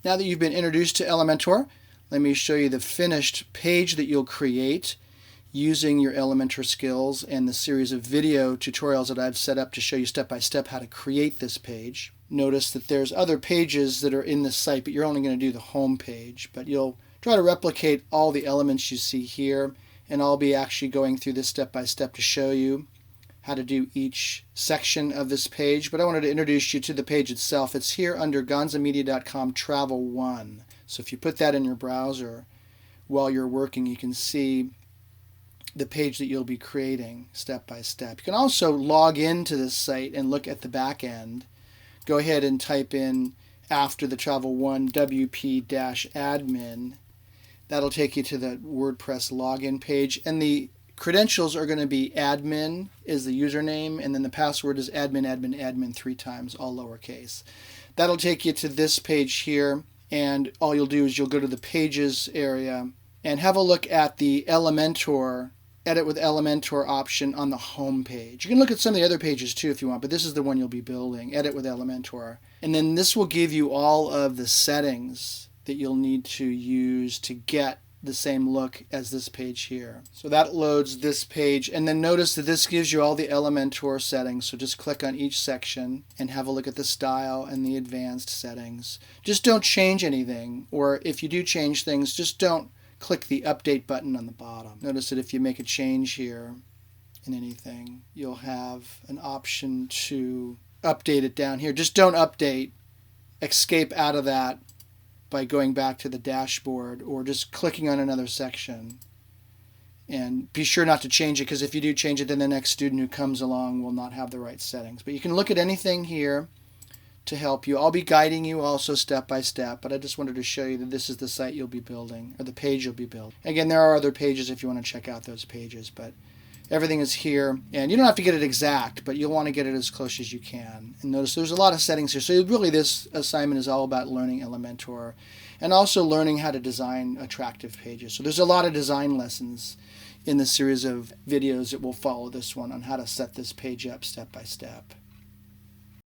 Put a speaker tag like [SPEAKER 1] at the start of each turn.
[SPEAKER 1] Now that you've been introduced to Elementor, let me show you the finished page that you'll create using your Elementor skills and the series of video tutorials that I've set up to show you step by step how to create this page. Notice that there's other pages that are in this site, but you're only going to do the home page. But you'll try to replicate all the elements you see here, and I'll be actually going through this step by step to show you how to do each section of this page. But I wanted to introduce you to the page itself. It's here under gonzamedia.com Travel 1. So if you put that in your browser while you're working, you can see the page that you'll be creating step by step. You can also log into this site and look at the back end. Go ahead and type in after the Travel 1 WP-admin. That'll take you to the WordPress login page, and the credentials are going to be admin is the username, and then the password is admin, admin, admin 3 times, all lowercase. That'll take you to this page here, and all you'll do is you'll go to the pages area and have a look at the Elementor Edit with Elementor option on the home page. You can look at some of the other pages too if you want, but this is the one you'll be building, Edit with Elementor. And then this will give you all of the settings that you'll need to use to get the same look as this page here. So that loads this page, and then notice that this gives you all the Elementor settings. So just click on each section and have a look at the style and the advanced settings. Just don't change anything, or if you do change things, just don't click the update button on the bottom. Notice that if you make a change here in anything, you'll have an option to update it down here. Just don't update. Escape out of that by going back to the dashboard or just clicking on another section. And be sure not to change it, because if you do change it, then the next student who comes along will not have the right settings. But you can look at anything here to help you. I'll be guiding you also step by step, but I just wanted to show you that this is the site you'll be building, or the page you'll be building. Again, there are other pages if you want to check out those pages, but everything is here, and you don't have to get it exact, but you'll want to get it as close as you can. And notice there's a lot of settings here, so really this assignment is all about learning Elementor and also learning how to design attractive pages. So there's a lot of design lessons in the series of videos that will follow this one on how to set this page up step by step.